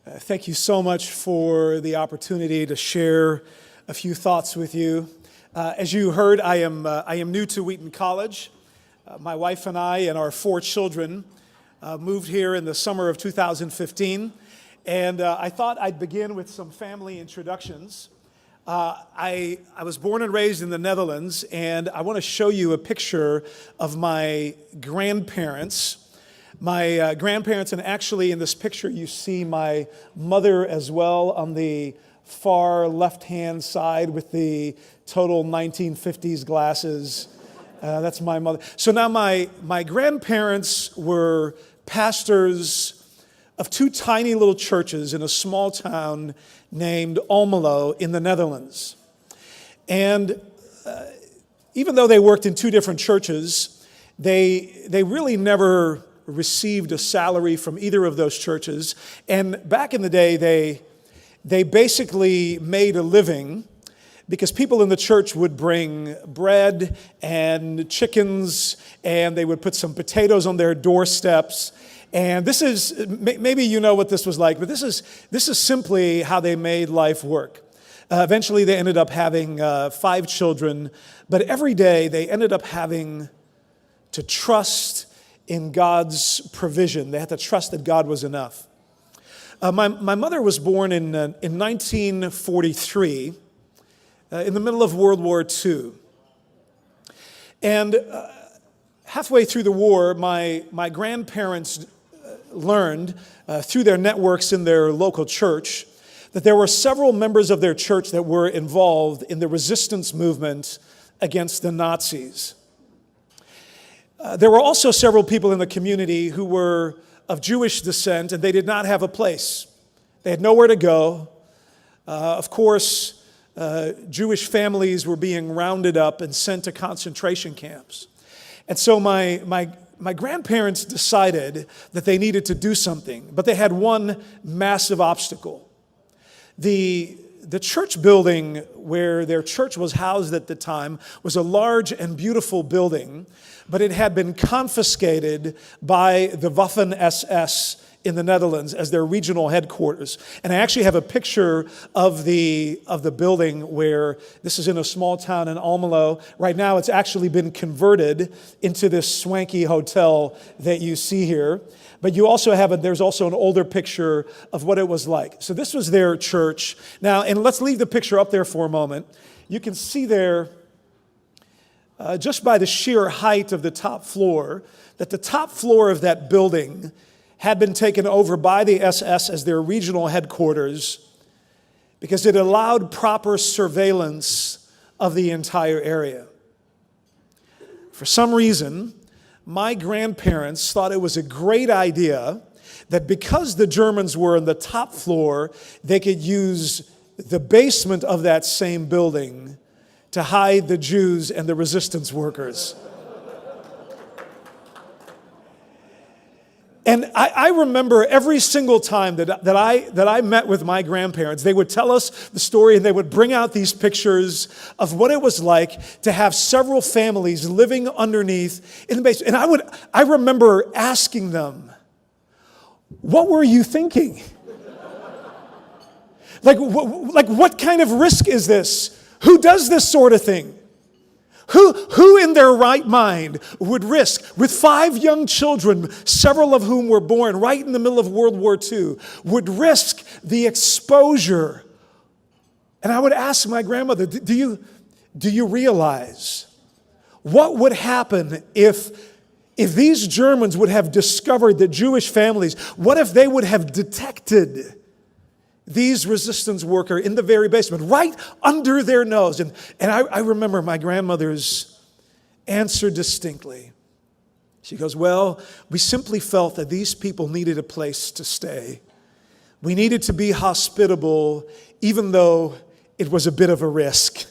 Thank you so much for the opportunity to share a few thoughts with you. As you heard, I am new to Wheaton College. My wife and I and our 4 children moved here in the summer of 2015, and I thought I'd begin with some family introductions. I was born and raised in the Netherlands, and I want to show you a picture of my grandparents. My grandparents, and actually in this picture you see my mother as well on the far left-hand side with the total 1950s glasses. That's my mother. So now my grandparents were pastors of 2 tiny little churches in a small town named Almelo in the Netherlands. And even though they worked in 2 different churches, they really never received a salary from either of those churches. And back in the day, they basically made a living because people in the church would bring bread and chickens, and they would put some potatoes on their doorsteps. And this is, maybe you know what this was like, but this is simply how they made life work. Eventually they ended up having 5 children, but every day they ended up having to trust in God's provision. They had to trust that God was enough. My mother was born in 1943, in the middle of World War II. And halfway through the war, my grandparents learned through their networks in their local church that there were several members of their church that were involved in the resistance movement against the Nazis. There were also several people in the community who were of Jewish descent, and they did not have a place. They had nowhere to go. Of course, Jewish families were being rounded up and sent to concentration camps. And so my grandparents decided that they needed to do something, but they had one massive obstacle. The church building where their church was housed at the time was a large and beautiful building, but it had been confiscated by the Waffen-SS in the Netherlands as their regional headquarters. And I actually have a picture of the building where this is in a small town in Almelo. Right now it's actually been converted into this swanky hotel that you see here. But you also there's also an older picture of what it was like. So this was their church. Now, and let's leave the picture up there for a moment. You can see there, just by the sheer height of the top floor, that the top floor of that building had been taken over by the SS as their regional headquarters because it allowed proper surveillance of the entire area. For some reason, my grandparents thought it was a great idea that because the Germans were on the top floor, they could use the basement of that same building to hide the Jews and the resistance workers. And I remember every single time that I met with my grandparents, they would tell us the story and they would bring out these pictures of what it was like to have several families living underneath in the basement. And I remember asking them, what were you thinking? Like what kind of risk is this? Who does this sort of thing? Who in their right mind would risk, with 5 young children, several of whom were born right in the middle of World War II, would risk the exposure? And I would ask my grandmother, do you realize what would happen if these Germans would have discovered the Jewish families? What if they would have detected these resistance workers in the very basement, right under their nose? And I remember my grandmother's answer distinctly. She goes, well, we simply felt that these people needed a place to stay. We needed to be hospitable, even though it was a bit of a risk.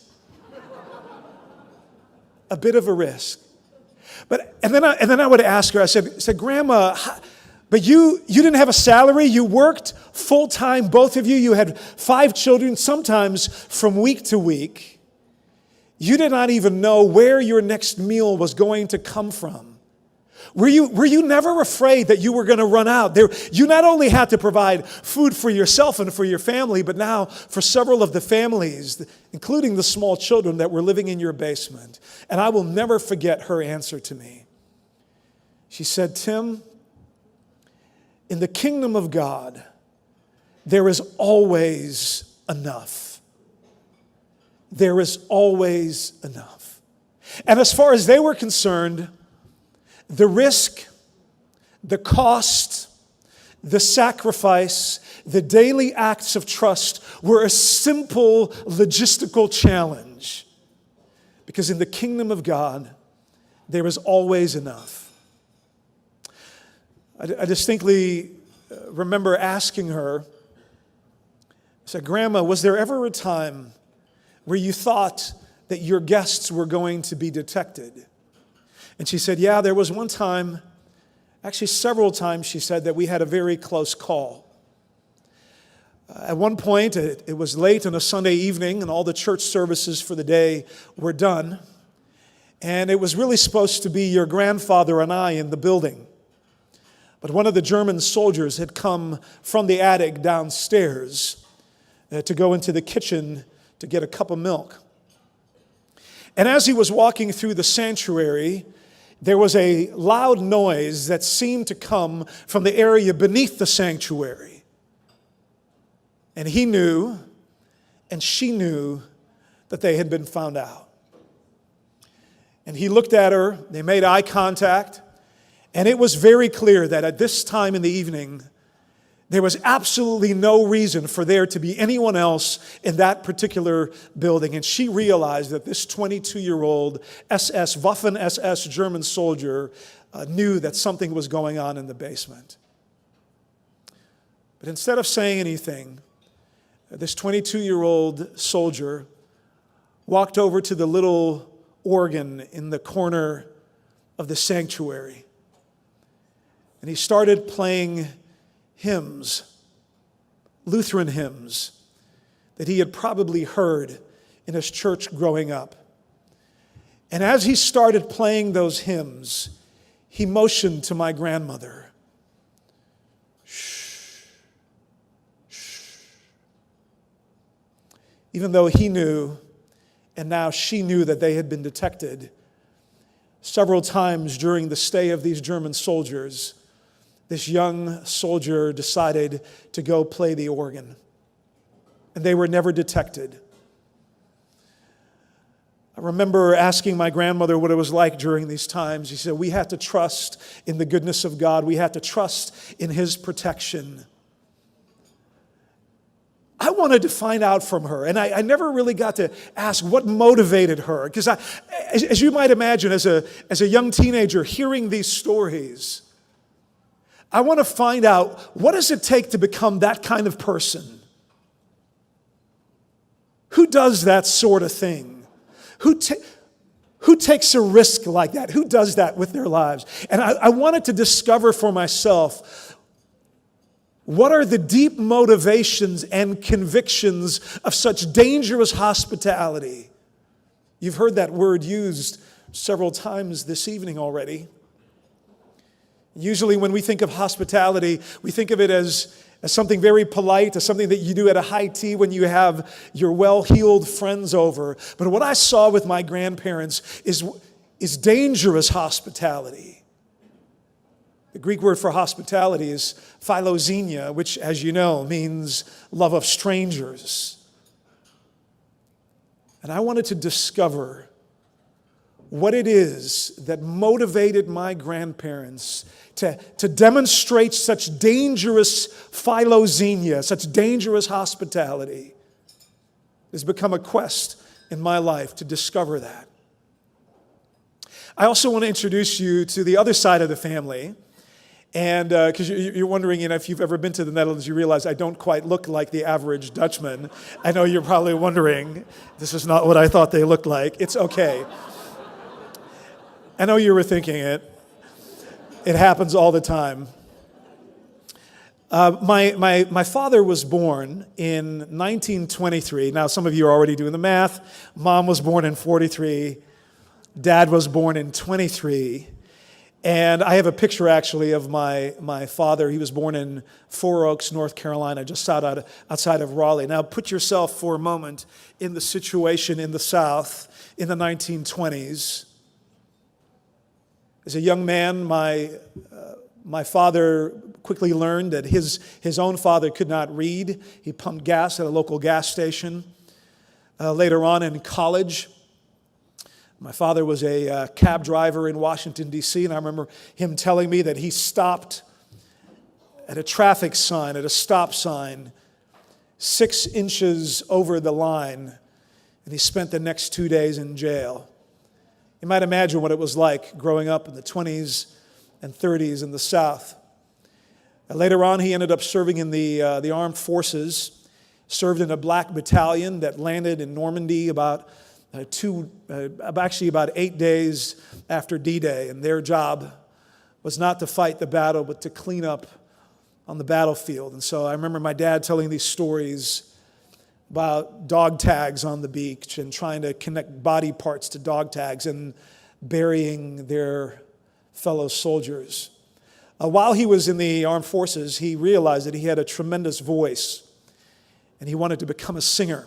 A bit of a risk. And then I would ask her, I said, Grandma, but you didn't have a salary. You worked full-time, both of you. You had 5 children, sometimes from week to week. You did not even know where your next meal was going to come from. Were you never afraid that you were going to run out? You not only had to provide food for yourself and for your family, but now for several of the families, including the small children that were living in your basement. And I will never forget her answer to me. She said, Tim, in the kingdom of God, there is always enough. There is always enough. And as far as they were concerned, the risk, the cost, the sacrifice, the daily acts of trust were a simple logistical challenge. Because in the kingdom of God, there is always enough. I distinctly remember asking her, I said, Grandma, was there ever a time where you thought that your guests were going to be detected? And she said, yeah, there was one time, actually several times, she said, that we had a very close call. At one point, it was late on a Sunday evening, and all the church services for the day were done. And it was really supposed to be your grandfather and I in the building. But one of the German soldiers had come from the attic downstairs to go into the kitchen to get a cup of milk. And as he was walking through the sanctuary, there was a loud noise that seemed to come from the area beneath the sanctuary. And he knew, and she knew, that they had been found out. And he looked at her, they made eye contact, and it was very clear that at this time in the evening, there was absolutely no reason for there to be anyone else in that particular building. And she realized that this 22-year-old Waffen-SS German soldier knew that something was going on in the basement. But instead of saying anything, this 22-year-old soldier walked over to the little organ in the corner of the sanctuary. And he started playing hymns, Lutheran hymns, that he had probably heard in his church growing up. And as he started playing those hymns, he motioned to my grandmother, shh, shh. Even though he knew, and now she knew that they had been detected, several times during the stay of these German soldiers, this young soldier decided to go play the organ. And they were never detected. I remember asking my grandmother what it was like during these times. She said, we had to trust in the goodness of God. We had to trust in His protection. I wanted to find out from her, and I never really got to ask what motivated her. Because as you might imagine, as a young teenager hearing these stories, I want to find out, what does it take to become that kind of person? Who does that sort of thing? Who takes a risk like that? Who does that with their lives? And I wanted to discover for myself, what are the deep motivations and convictions of such dangerous hospitality? You've heard that word used several times this evening already. Usually when we think of hospitality, we think of it as something very polite, as something that you do at a high tea when you have your well-heeled friends over. But what I saw with my grandparents is dangerous hospitality. The Greek word for hospitality is philoxenia, which, as you know, means love of strangers. And I wanted to discover what it is that motivated my grandparents to demonstrate such dangerous philoxenia, such dangerous hospitality. It's become a quest in my life to discover that. I also want to introduce you to the other side of the family. And because you're wondering, if you've ever been to the Netherlands, you realize I don't quite look like the average Dutchman. I know you're probably wondering, this is not what I thought they looked like. It's okay. I know you were thinking it. It happens all the time. My father was born in 1923. Now, some of you are already doing the math. Mom was born in 43. Dad was born in 23. And I have a picture actually of my father. He was born in Four Oaks, North Carolina, just outside of Raleigh. Now put yourself for a moment in the situation in the South in the 1920s. As a young man, my father quickly learned that his own father could not read. He pumped gas at a local gas station. Later on in college, my father was a cab driver in Washington, D.C., and I remember him telling me that he stopped at a traffic sign, at a stop sign, 6 inches over the line, and he spent the next 2 days in jail. You might imagine what it was like growing up in the 20s and 30s in the South. Later on, he ended up serving in the armed forces, served in a black battalion that landed in Normandy about 8 days after D-Day, and their job was not to fight the battle, but to clean up on the battlefield. And so I remember my dad telling these stories about dog tags on the beach and trying to connect body parts to dog tags and burying their fellow soldiers. While he was in the armed forces, he realized that he had a tremendous voice, and he wanted to become a singer.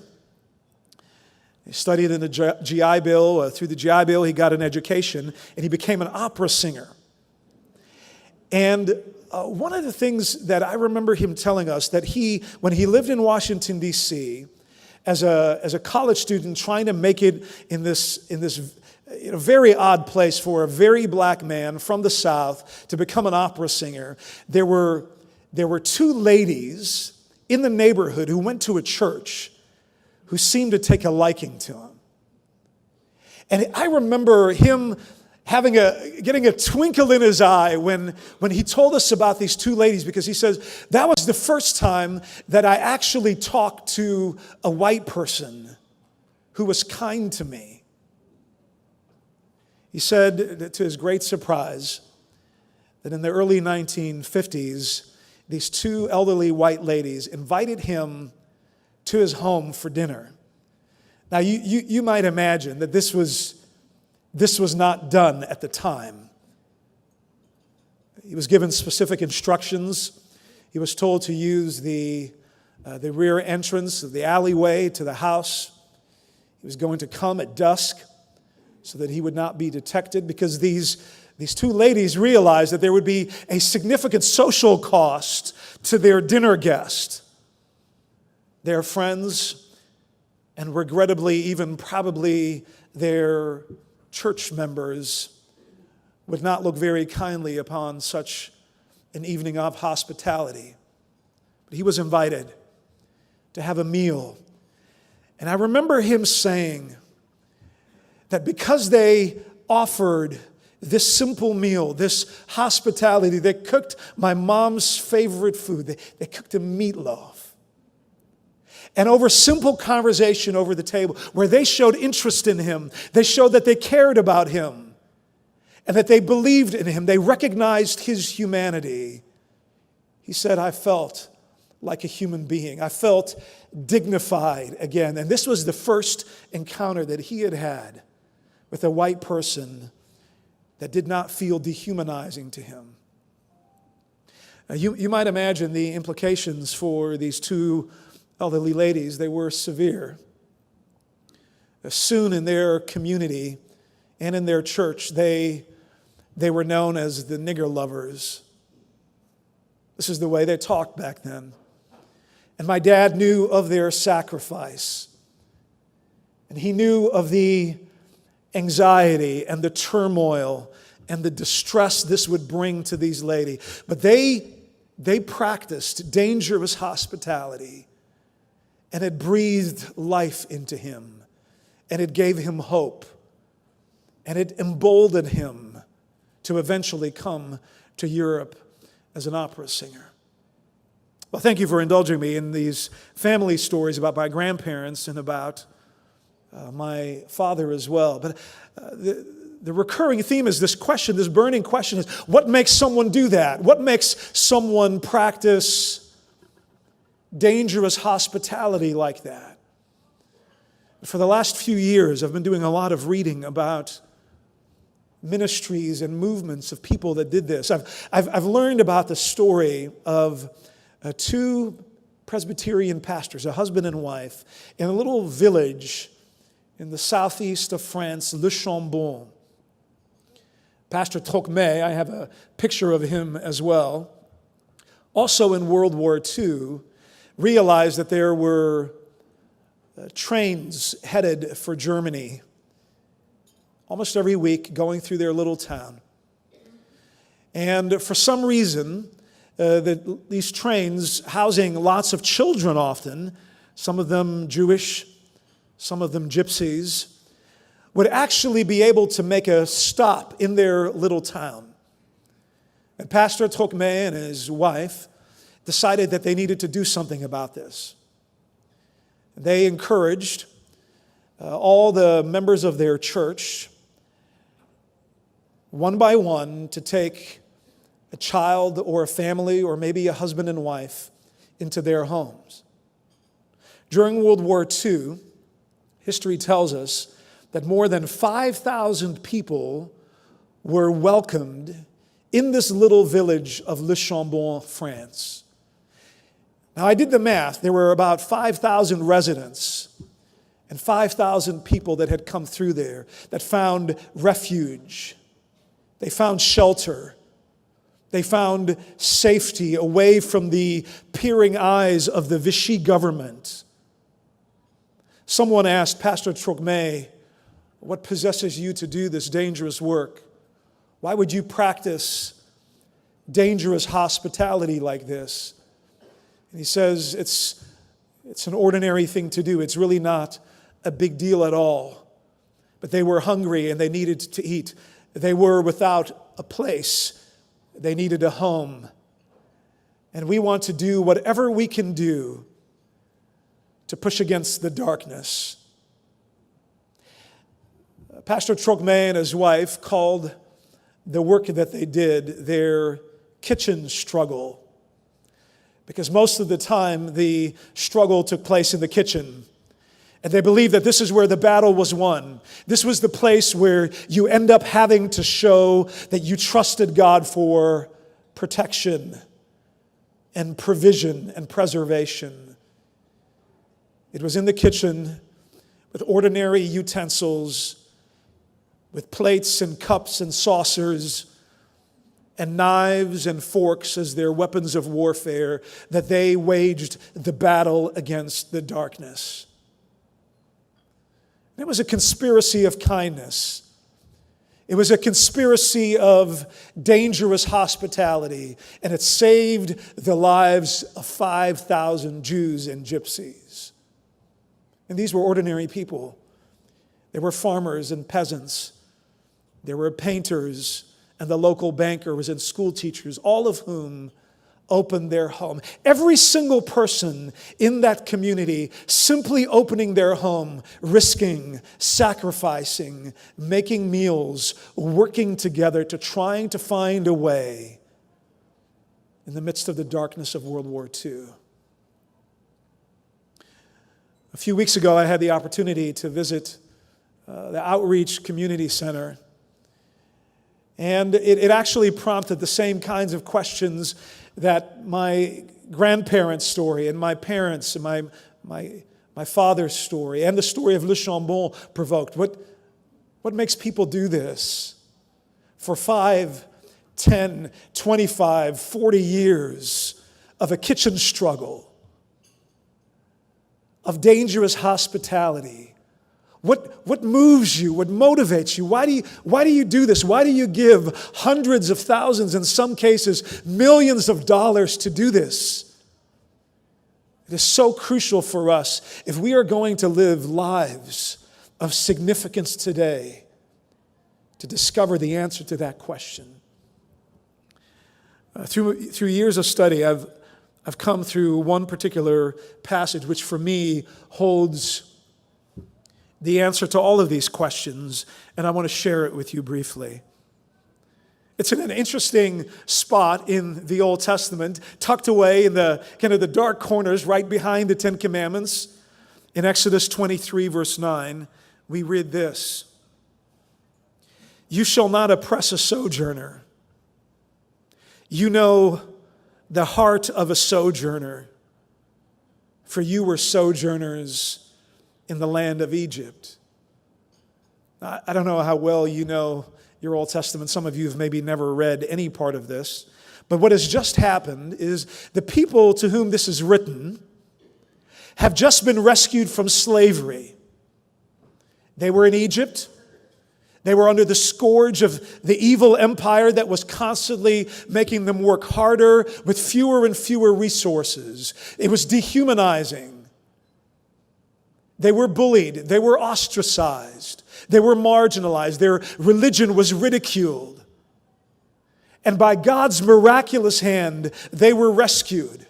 He studied in the GI Bill. Through the GI Bill, he got an education, and he became an opera singer. And one of the things that I remember him telling us, that when he lived in Washington, D.C., as a college student trying to make it in this very odd place for a very black man from the South to become an opera singer, there were 2 ladies in the neighborhood who went to a church who seemed to take a liking to him. And I remember him getting a twinkle in his eye when he told us about these 2 ladies, because he says, that was the first time that I actually talked to a white person who was kind to me. He said that to his great surprise, that in the early 1950s, these 2 elderly white ladies invited him to his home for dinner. Now, you might imagine that this was not done at the time. He was given specific instructions. He was told to use the rear entrance of the alleyway to the house. He was going to come at dusk so that he would not be detected, because these 2 ladies realized that there would be a significant social cost to their dinner guest. Their friends, and regrettably even probably their church members, would not look very kindly upon such an evening of hospitality. But he was invited to have a meal. And I remember him saying that because they offered this simple meal, this hospitality, they cooked my mom's favorite food. They cooked a meatloaf. And over simple conversation over the table, where they showed interest in him, they showed that they cared about him and that they believed in him, they recognized his humanity. He said, I felt like a human being. I felt dignified again. And this was the first encounter that he had had with a white person that did not feel dehumanizing to him. Now, you might imagine the implications for these 2 elderly ladies. They were severe. Soon in their community and in their church, they were known as the nigger lovers. This is the way they talked back then. And my dad knew of their sacrifice. And he knew of the anxiety and the turmoil and the distress this would bring to these ladies. But they practiced dangerous hospitality. And it breathed life into him. And it gave him hope. And it emboldened him to eventually come to Europe as an opera singer. Well, thank you for indulging me in these family stories about my grandparents and about my father as well. But the recurring theme is this question, this burning question is, what makes someone do that? What makes someone practice dangerous hospitality like that? For the last few years, I've been doing a lot of reading about ministries and movements of people that did this. I've learned about the story of two Presbyterian pastors, a husband and wife, in a little village in the southeast of France, Le Chambon. Pastor Trocmé, I have a picture of him as well, also in World War II, realized that there were trains headed for Germany almost every week going through their little town. And for some reason, these trains, housing lots of children often, some of them Jewish, some of them gypsies, would actually be able to make a stop in their little town. And Pastor Trocmé and his wife decided that they needed to do something about this. They encouraged all the members of their church, one by one, to take a child or a family or maybe a husband and wife into their homes. During World War II, history tells us that more than 5,000 people were welcomed in this little village of Le Chambon, France. Now, I did the math. There were about 5,000 residents and 5,000 people that had come through there that found refuge. They found shelter. They found safety away from the peering eyes of the Vichy government. Someone asked Pastor Trocmé, "What possesses you to do this dangerous work? Why would you practice dangerous hospitality like this?" And he says, it's an ordinary thing to do. It's really not a big deal at all. But they were hungry and they needed to eat. They were without a place. They needed a home. And we want to do whatever we can do to push against the darkness. Pastor Trocmé and his wife called the work that they did their kitchen struggle, because most of the time the struggle took place in the kitchen. And they believed that this is where the battle was won. This was the place where you end up having to show that you trusted God for protection and provision and preservation. It was in the kitchen with ordinary utensils, with plates and cups and saucers and knives and forks as their weapons of warfare, that they waged the battle against the darkness. It was a conspiracy of kindness. It was a conspiracy of dangerous hospitality, and it saved the lives of 5,000 Jews and gypsies. And these were ordinary people. They were farmers and peasants. There were painters and the local bankers and school teachers, all of whom opened their home. Every single person in that community simply opening their home, risking, sacrificing, making meals, working together to trying to find a way in the midst of the darkness of World War II. A few weeks ago, I had the opportunity to visit the Outreach Community Center. And it actually prompted the same kinds of questions that my grandparents' story and my parents and my father's story and the story of Le Chambon provoked. What makes people do this for 5, 10, 25, 40 years of a kitchen struggle, of dangerous hospitality? What moves you? What motivates you? Why do you do this? Why do you give hundreds of thousands, in some cases, millions of dollars to do this? It is so crucial for us, if we are going to live lives of significance today, to discover the answer to that question. Through years of study, I've come through one particular passage which for me holds the answer to all of these questions, and I want to share it with you briefly. It's in an interesting spot in the Old Testament, tucked away in the kind of the dark corners right behind the Ten Commandments. In Exodus 23, verse 9, we read this. You shall not oppress a sojourner. You know the heart of a sojourner, for you were sojourners in the land of Egypt. I don't know how well you know your Old Testament. Some of you have maybe never read any part of this. But what has just happened is the people to whom this is written have just been rescued from slavery. They were in Egypt. They were under the scourge of the evil empire that was constantly making them work harder with fewer and fewer resources. It was dehumanizing. They were bullied. They were ostracized. They were marginalized. Their religion was ridiculed. And by God's miraculous hand, they were rescued.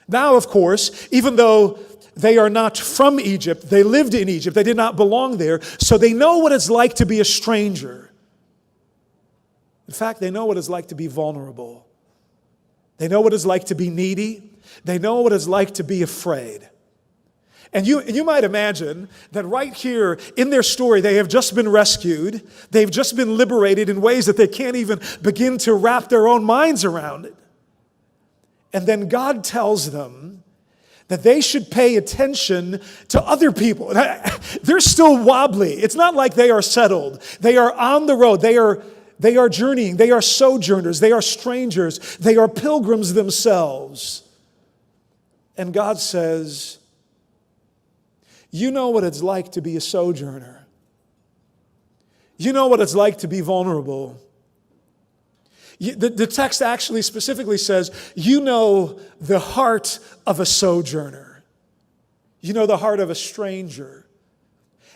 Now, of course, even though they are not from Egypt, they lived in Egypt, they did not belong there, so they know what it's like to be a stranger. In fact, they know what it's like to be vulnerable. They know what it's like to be needy. They know what it's like to be afraid. And you might imagine that right here in their story, they have just been rescued. They've just been liberated in ways that they can't even begin to wrap their own minds around it. And then God tells them that they should pay attention to other people. They're still wobbly. It's not like they are settled. They are on the road. They are journeying. They are sojourners. They are strangers. They are pilgrims themselves. And God says, you know what it's like to be a sojourner. You know what it's like to be vulnerable. The text actually specifically says, you know the heart of a sojourner. You know the heart of a stranger.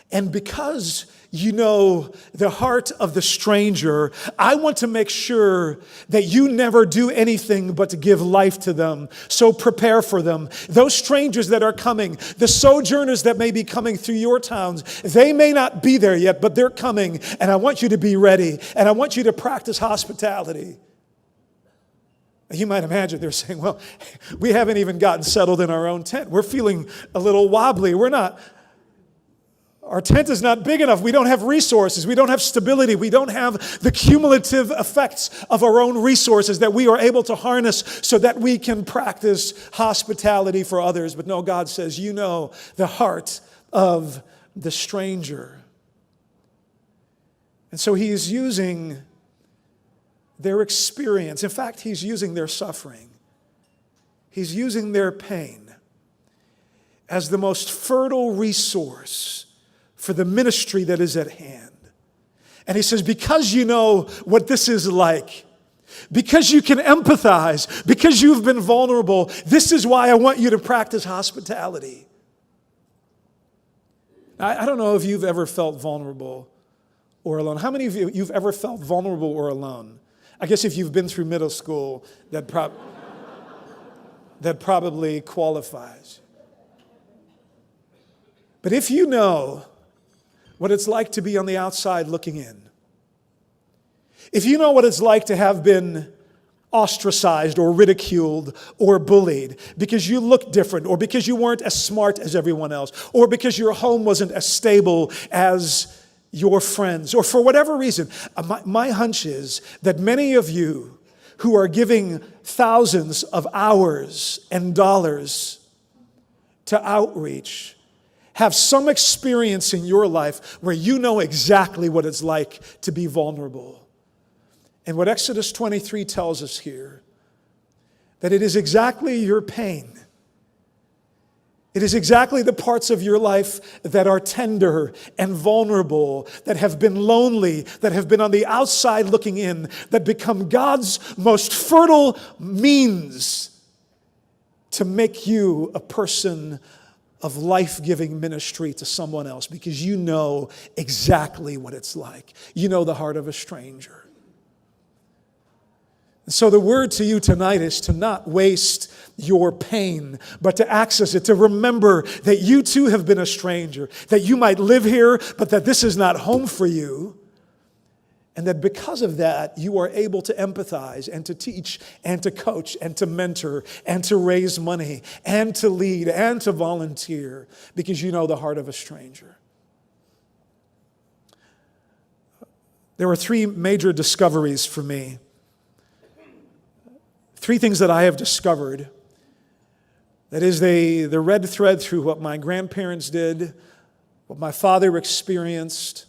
And because you know the heart of the stranger, I want to make sure that you never do anything but to give life to them. So prepare for them. Those strangers that are coming, the sojourners that may be coming through your towns, they may not be there yet, but they're coming. And I want you to be ready. And I want you to practice hospitality. You might imagine they're saying, well, we haven't even gotten settled in our own tent. We're feeling a little wobbly. Our tent is not big enough. We don't have resources. We don't have stability. We don't have the cumulative effects of our own resources that we are able to harness so that we can practice hospitality for others. But no, God says, you know the heart of the stranger. And so he is using their experience. In fact, he's using their suffering. He's using their pain as the most fertile resource for the ministry that is at hand. And he says, because you know what this is like, because you can empathize, because you've been vulnerable, this is why I want you to practice hospitality. I don't know if you've ever felt vulnerable or alone. How many of you've ever felt vulnerable or alone? I guess if you've been through middle school, that probably qualifies. But if you know what it's like to be on the outside looking in, if you know what it's like to have been ostracized or ridiculed or bullied because you looked different or because you weren't as smart as everyone else or because your home wasn't as stable as your friends or for whatever reason, my hunch is that many of you who are giving thousands of hours and dollars to outreach have some experience in your life where you know exactly what it's like to be vulnerable. And what Exodus 23 tells us here, that it is exactly your pain. It is exactly the parts of your life that are tender and vulnerable, that have been lonely, that have been on the outside looking in, that become God's most fertile means to make you a person of life-giving ministry to someone else, because you know exactly what it's like. You know the heart of a stranger. And so the word to you tonight is to not waste your pain, but to access it, to remember that you too have been a stranger, that you might live here, but that this is not home for you. And that because of that, you are able to empathize and to teach and to coach and to mentor and to raise money and to lead and to volunteer because you know the heart of a stranger. There were three major discoveries for me. Three things that I have discovered. That is the red thread through what my grandparents did, what my father experienced,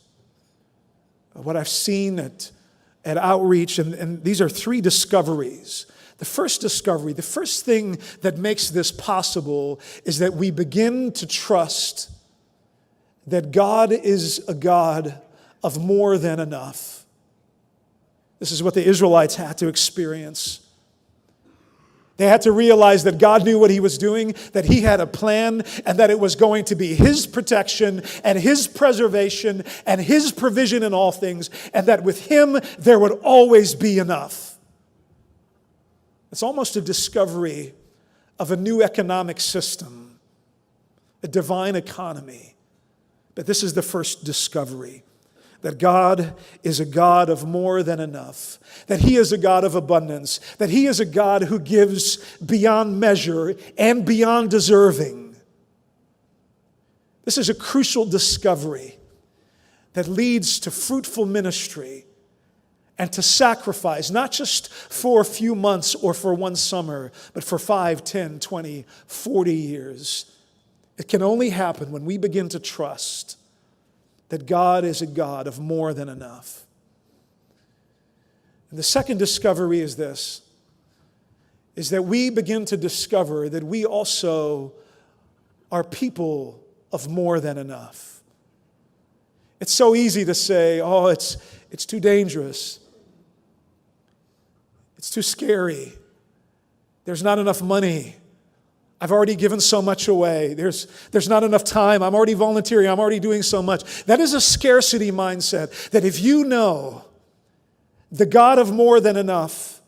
what I've seen at outreach. And these are three discoveries. The first discovery, the first thing that makes this possible is that we begin to trust that God is a God of more than enough. This is what the Israelites had to experience. They had to realize that God knew what He was doing, that He had a plan, and that it was going to be His protection and His preservation and His provision in all things, and that with Him there would always be enough. It's almost a discovery of a new economic system, a divine economy. But this is the first discovery. That God is a God of more than enough. That He is a God of abundance. That He is a God who gives beyond measure and beyond deserving. This is a crucial discovery that leads to fruitful ministry and to sacrifice, not just for a few months or for one summer, but for 5, 10, 20, 40 years. It can only happen when we begin to trust that God is a God of more than enough. And the second discovery is this, is that we begin to discover that we also are people of more than enough. It's so easy to say, oh, it's too dangerous. It's too scary. There's not enough money. I've already given so much away. There's not enough time. I'm already volunteering. I'm already doing so much. That is a scarcity mindset. That if you know the God of more than enough,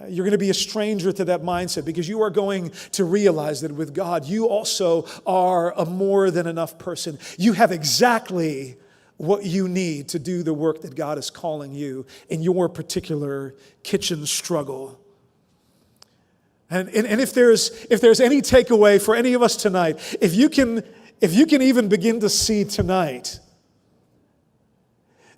you're going to be a stranger to that mindset because you are going to realize that with God, you also are a more than enough person. You have exactly what you need to do the work that God is calling you in your particular kitchen struggle. And if there's any takeaway for any of us tonight, if you can even begin to see tonight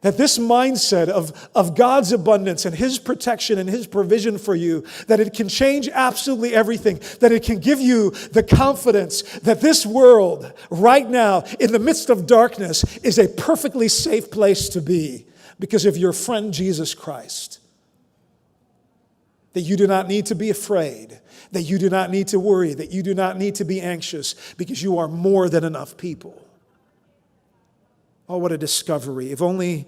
that this mindset of God's abundance and His protection and His provision for you, that it can change absolutely everything, that it can give you the confidence that this world right now in the midst of darkness is a perfectly safe place to be because of your friend Jesus Christ. That you do not need to be afraid, that you do not need to worry, that you do not need to be anxious because you are more than enough people. Oh, what a discovery. If only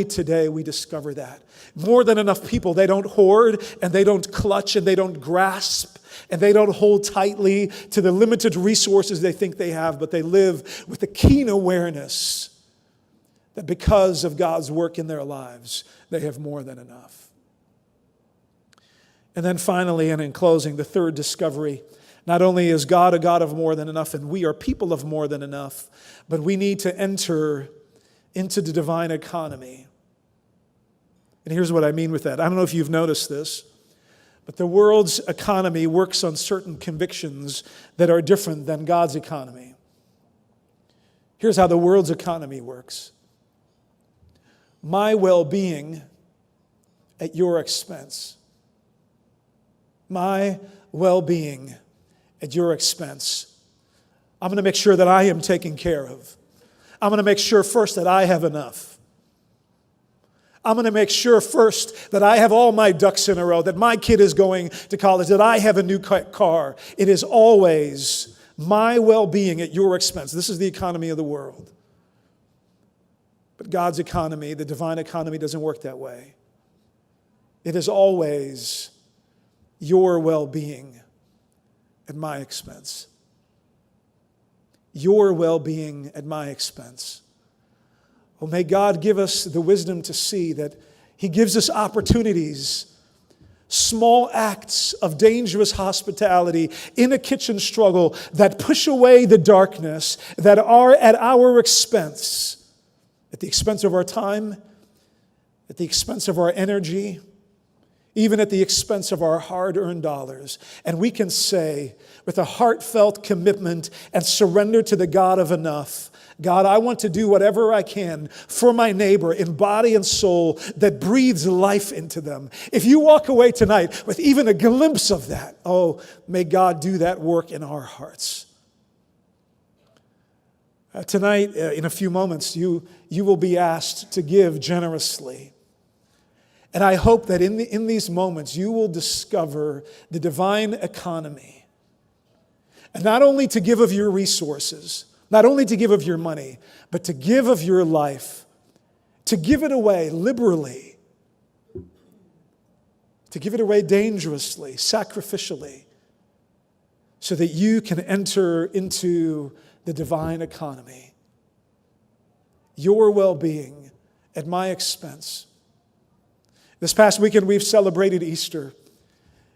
today we discover that. More than enough people. They don't hoard and they don't clutch and they don't grasp and they don't hold tightly to the limited resources they think they have, but they live with the keen awareness that because of God's work in their lives, they have more than enough. And then finally, and in closing, the third discovery, not only is God a God of more than enough, and we are people of more than enough, but we need to enter into the divine economy. And here's what I mean with that. I don't know if you've noticed this, but the world's economy works on certain convictions that are different than God's economy. Here's how the world's economy works. My well-being at your expense. My well-being at your expense. I'm going to make sure that I am taken care of. I'm going to make sure first that I have enough. I'm going to make sure first that I have all my ducks in a row, that my kid is going to college, that I have a new car. It is always my well-being at your expense. This is the economy of the world. But God's economy, the divine economy, doesn't work that way. It is always your well-being at my expense. Your well-being at my expense. Oh, may God give us the wisdom to see that He gives us opportunities, small acts of dangerous hospitality in a kitchen struggle that push away the darkness, that are at our expense, at the expense of our time, at the expense of our energy, even at the expense of our hard-earned dollars. And we can say, with a heartfelt commitment and surrender to the God of enough, God, I want to do whatever I can for my neighbor in body and soul that breathes life into them. If you walk away tonight with even a glimpse of that, oh, may God do that work in our hearts. Tonight, in a few moments, you will be asked to give generously. And I hope that in these moments, you will discover the divine economy. And not only to give of your resources, not only to give of your money, but to give of your life, to give it away liberally, to give it away dangerously, sacrificially, so that you can enter into the divine economy. Your well-being at my expense. This past weekend, we've celebrated Easter.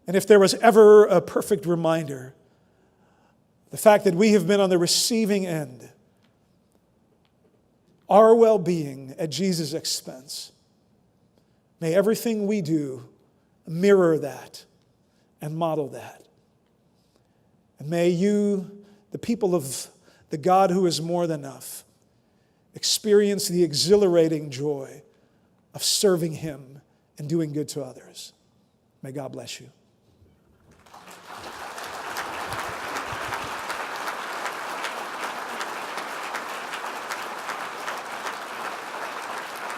And if there was ever a perfect reminder, the fact that we have been on the receiving end, our well-being at Jesus' expense. May everything we do mirror that and model that. And may you, the people of the God who is more than enough, experience the exhilarating joy of serving Him and doing good to others. May God bless you.